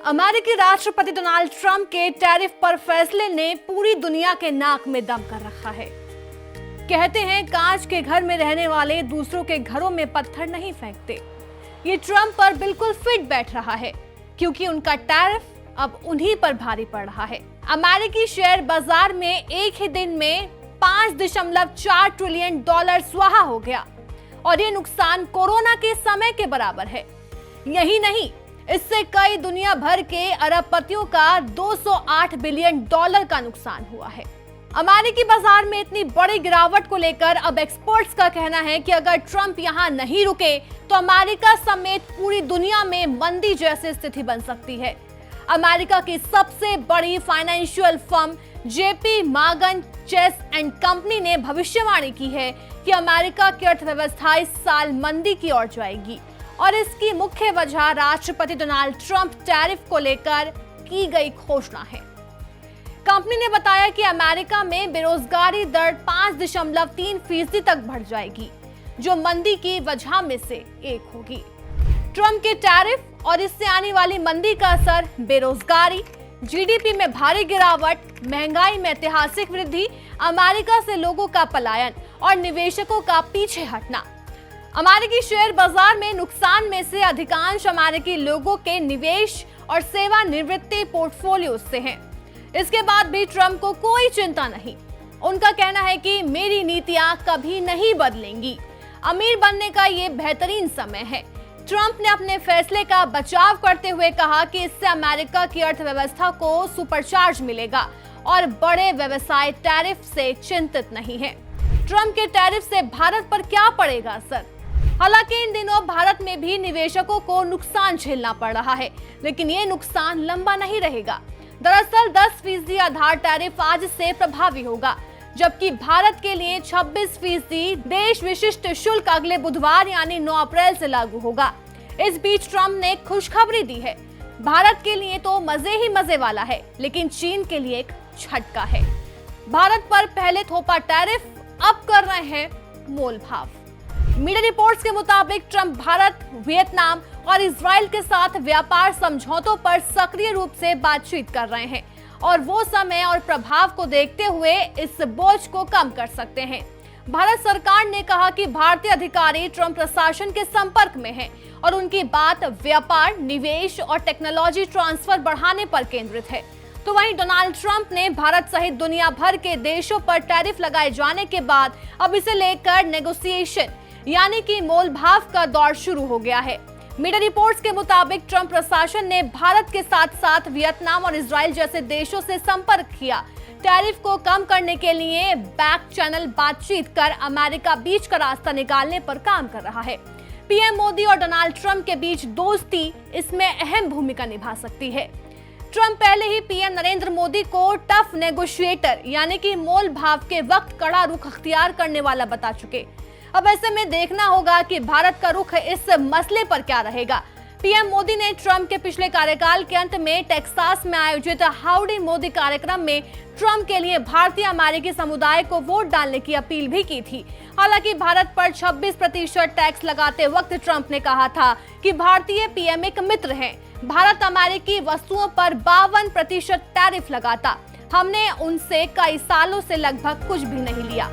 अमेरिकी राष्ट्रपति Donald Trump के टैरिफ पर फैसले ने पूरी दुनिया के नाक में दम कर रखा है। कहते हैं कांच के घर में रहने वाले दूसरों के घरों में पत्थर नहीं फेंकते। ये ट्रंप पर बिल्कुल फिट बैठ रहा है क्योंकि उनका टैरिफ अब उन्हीं पर भारी पड़ रहा है। अमेरिकी शेयर बाजार में एक ही दिन में 5.4 ट्रिलियन डॉलर स्वाहा हो गया और ये नुकसान कोरोना के समय के बराबर है। यही नहीं, इससे कई दुनिया भर के अरबपतियों का 208 बिलियन डॉलर का नुकसान हुआ है। अमेरिकी बाजार में इतनी बड़ी गिरावट को लेकर अब एक्सपर्ट्स का कहना है कि अगर ट्रंप यहां नहीं रुके तो अमेरिका समेत पूरी दुनिया में मंदी जैसी स्थिति बन सकती है। अमेरिका की सबसे बड़ी financial firm JP Morgan Chase and company ने भविष्यवाणी की है कि अमेरिका की अर्थव्यवस्था इस साल मंदी की ओर जाएगी और इसकी मुख्य वजह राष्ट्रपति डोनाल्ड ट्रंप टैरिफ को लेकर की गई घोषणा है। कंपनी ने बताया कि अमेरिका में बेरोजगारी दर 5.3% तक बढ़ जाएगी, जो मंदी की वजह में से एक होगी। ट्रंप के टैरिफ और इससे आने वाली मंदी का असर बेरोजगारी, जीडीपी में भारी गिरावट, महंगाई में ऐतिहासिक वृद्धि, अमेरिका से लोगों का पलायन और निवेशकों का पीछे हटना। अमेरिकी शेयर बाजार में नुकसान में से अधिकांश अमेरिकी लोगों के निवेश और सेवानिवृत्ति पोर्टफोलियो से हैं। इसके बाद भी ट्रंप को कोई चिंता नहीं। उनका कहना है कि मेरी नीतियां कभी नहीं बदलेंगी। अमीर बनने का ये बेहतरीन समय है। ट्रंप ने अपने फैसले का बचाव करते हुए कहा कि इससे अमेरिका की अर्थव्यवस्था को सुपरचार्ज मिलेगा और बड़े व्यवसाय टैरिफ से चिंतित नहीं है। ट्रंप के टैरिफ से भारत पर क्या पड़ेगा असर? हालांकि इन दिनों भारत में भी निवेशकों को नुकसान झेलना पड़ रहा है, लेकिन ये नुकसान लंबा नहीं रहेगा। दरअसल 10% आधार टैरिफ आज से प्रभावी होगा, जबकि भारत के लिए 26% देश विशिष्ट शुल्क अगले बुधवार यानी 9 अप्रैल से लागू होगा। इस बीच ट्रंप ने खुशखबरी दी है। भारत के लिए तो मजे ही मजे वाला है, लेकिन चीन के लिए एक झटका है। भारत पर पहले थोपा टैरिफ अब कर रहे हैं मोल भाव। मीडिया रिपोर्ट्स के मुताबिक ट्रंप भारत, वियतनाम और इजराइल के साथ व्यापार समझौतों पर सक्रिय रूप से बातचीत कर रहे हैं और वो समय और प्रभाव को देखते हुए इस बोझ को कम कर सकते हैं। भारत सरकार ने कहा कि भारतीय अधिकारी ट्रंप प्रशासन के संपर्क में हैं और उनकी बात व्यापार, निवेश और टेक्नोलॉजी ट्रांसफर बढ़ाने पर केंद्रित है। तो वहीं डोनाल्ड ट्रंप ने भारत सहित दुनिया भर के देशों पर टैरिफ लगाए जाने के बाद अब इसे लेकर नेगोशिएशन यानी कि मोल भाव का दौर शुरू हो गया है। मीडिया रिपोर्ट्स के मुताबिक ट्रंप प्रशासन ने भारत के साथ साथ वियतनाम और इजराइल जैसे देशों से संपर्क किया। टैरिफ को कम करने के लिए बैक चैनल बातचीत कर अमेरिका बीच का रास्ता निकालने पर काम कर रहा है। पीएम मोदी और डोनाल्ड ट्रंप के बीच दोस्ती इसमें अहम भूमिका निभा सकती है। ट्रंप पहले ही पीएम नरेंद्र मोदी को टफ नेगोशिएटर यानी कि मोल भाव के वक्त कड़ा रुख अख्तियार करने वाला बता चुके। अब ऐसे में देखना होगा कि भारत का रुख इस मसले पर क्या रहेगा। पीएम मोदी ने ट्रंप के पिछले कार्यकाल के अंत में टेक्सास में आयोजित हाउडी मोदी कार्यक्रम में ट्रंप के लिए भारतीय अमेरिकी समुदाय को वोट डालने की अपील भी की थी। हालांकि भारत पर 26% टैक्स लगाते वक्त ट्रंप ने कहा था कि भारतीय पीएम एक मित्र हैं। भारत अमेरिकी वस्तुओं पर 52% टैरिफ लगाता। हमने उनसे कई सालों से लगभग कुछ भी नहीं लिया।